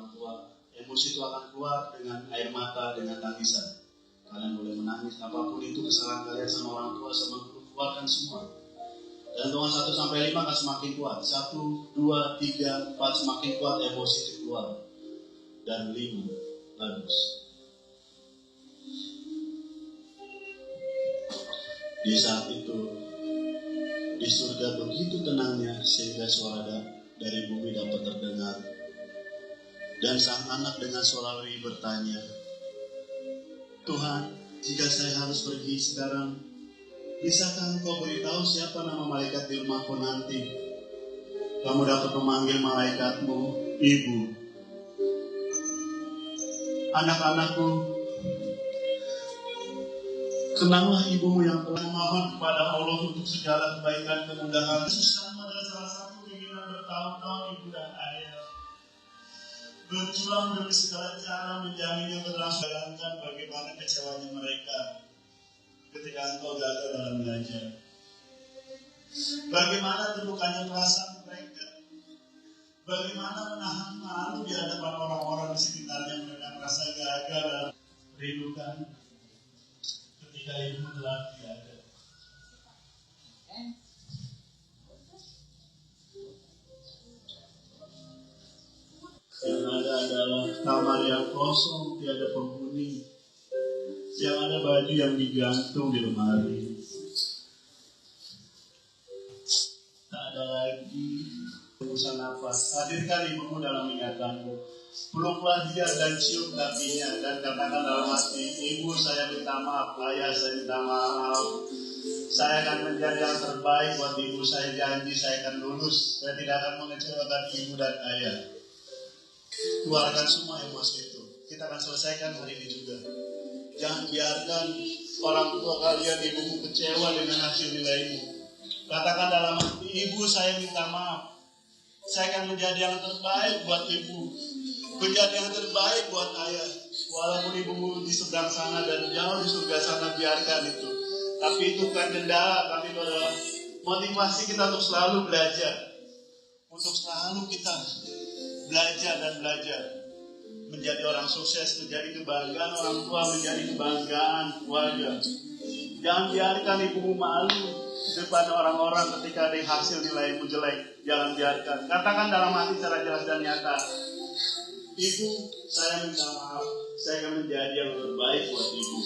orang tua. Emosi itu akan keluar dengan air mata, dengan tangisan. Kalian boleh menangis, apapun itu kesalahan kalian sama orang tua, sama guru, keluarkan semua. Dan hitungan 1 sampai 5 akan semakin kuat. 1, 2, 3, 4 semakin kuat emosi itu keluar. Dan 5, bagus. Di saat itu, di surga begitu tenangnya sehingga suara dari bumi dapat terdengar. Dan sang anak dengan suara lirih bertanya, Tuhan, jika saya harus pergi sekarang, bisakah Engkau beritahu siapa nama malaikat di rumahku nanti? Kamu dapat memanggil malaikatmu, Ibu. Anak-anakku, kenanglah ibumu yang telah memohon kepada Allah untuk segala kebaikan kemudahan. Yesus adalah salah satu keinginan bertahun-tahun ibu dan ayah. Berjuang demi segala cara menjamin keberlangsungan. Bagaimana kecewanya mereka ketika engkau gagal dalam belajar. Bagaimana terbukanya perasaan mereka. Bagaimana menahan malu di hadapan orang-orang di sekitarnya mereka merasa gagal dalam rindukan ketika ibu telah tiada. Yang ada adalah kamar yang kosong, tiada penghuni. Yang ada baju yang digantung di lemari. Tak ada lagi urusan nafas. Hadirkan ibumu dalam ingatanmu. Peluklah dia dan cium dapinya dan katakan dalam hati, Ibu, saya minta maaf, Ayah, saya minta maaf. Saya akan menjadi yang terbaik buat ibu. Saya janji saya akan lulus. Saya tidak akan mengecewakan ibu dan ayah. Keluarkan semua emosi itu. Kita akan selesaikan hari ini juga. Jangan biarkan orang tua kalian, ibumu kecewa dengan hasil nilaimu. Katakan dalam hati, Ibu, saya minta maaf. Saya akan menjadi yang terbaik buat ibu, menjadi yang terbaik buat ayah. Walaupun ibumu di seberang sana dan jauh di surga sana, biarkan itu. Tapi itu bukan kendala, tapi itu adalah motivasi kita untuk selalu belajar. Untuk selalu kita belajar dan belajar. Menjadi orang sukses, menjadi kebanggaan orang tua, menjadi kebanggaan keluarga. Jangan biarkan ibumu malu di depan orang-orang ketika ada hasil nilaimu jelek. Jangan biarkan. Katakan dalam hati secara jelas dan nyata, Ibu, saya minta maaf. Saya akan menjadi yang terbaik buat ibu.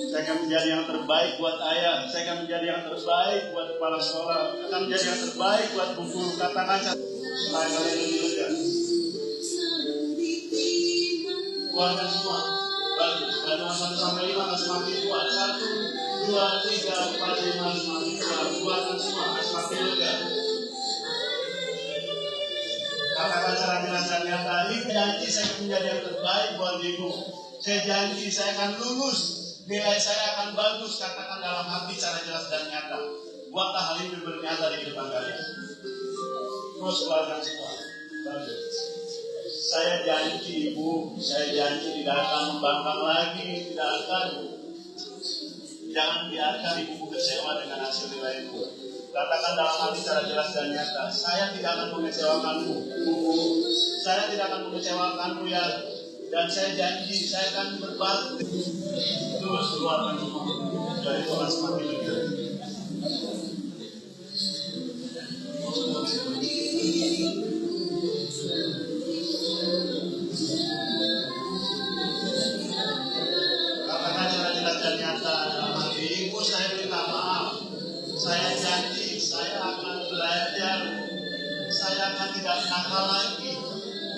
Saya akan menjadi yang terbaik buat ayah. Saya akan menjadi yang terbaik buat kepala sekolah. Akan menjadi yang terbaik buat buku. Katakan supaya kalian lebih lega. Keluarkan semua. Bagus. Pada 1 sampai 5 akan semakin kuat. 1, 2, 3, 4, 5 semakin kuat. Keluarkan semua akan semakin lega. Katakan secara jelas dan nyata, ini janji saya akan menjadi yang terbaik buat ibu. Saya janji saya akan lulus, nilai saya akan bagus. Katakan dalam hati secara jelas dan nyata. Buatlah hal ini bernyata di depan kalian. Terus keluarkan semua. Bagus. Saya janji ibu, saya janji tidak akan membangkang lagi, tidak akan. Jangan biarkan ibumu kecewa dengan hasil nilaimu. Katakan dalam hati secara jelas dan nyata, saya tidak akan mengecewakanmu, Ibu. Saya tidak akan mengecewakanmu ya. Dan saya janji, saya akan berbakti. Terus keluarkan semua dari Tuhan semakin lega. Katakan secara jelas dan nyata dalam hati, Ibu, saya minta maaf. Saya janji, saya akan belajar. Saya akan tidak nakal lagi.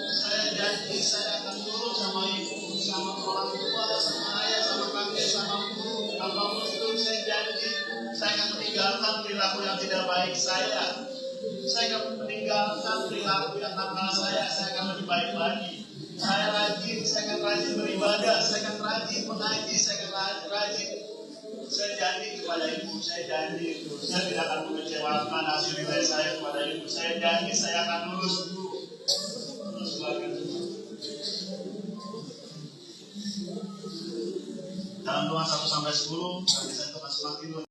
Saya janji, saya akan nurut sama ibu, sama orang tua, sama ayah, sama kakek, sama guru. Apapun itu, saya janji, saya akan meninggalkan perilaku yang tidak baik saya. Saya akan meninggalkan perilaku yang nakal saya akan lebih baik lagi. Saya rajin, saya akan rajin beribadah, saya akan rajin mengaji, saya akan rajin. Saya janji kepada ibu, saya janji itu. Saya tidak akan mengecewakan hasil nilai saya kepada ibu. Saya janji saya akan lulus dulu. Terus keluarkan semua. Dalam doa 1 sampai 10, nanti saya akan semakin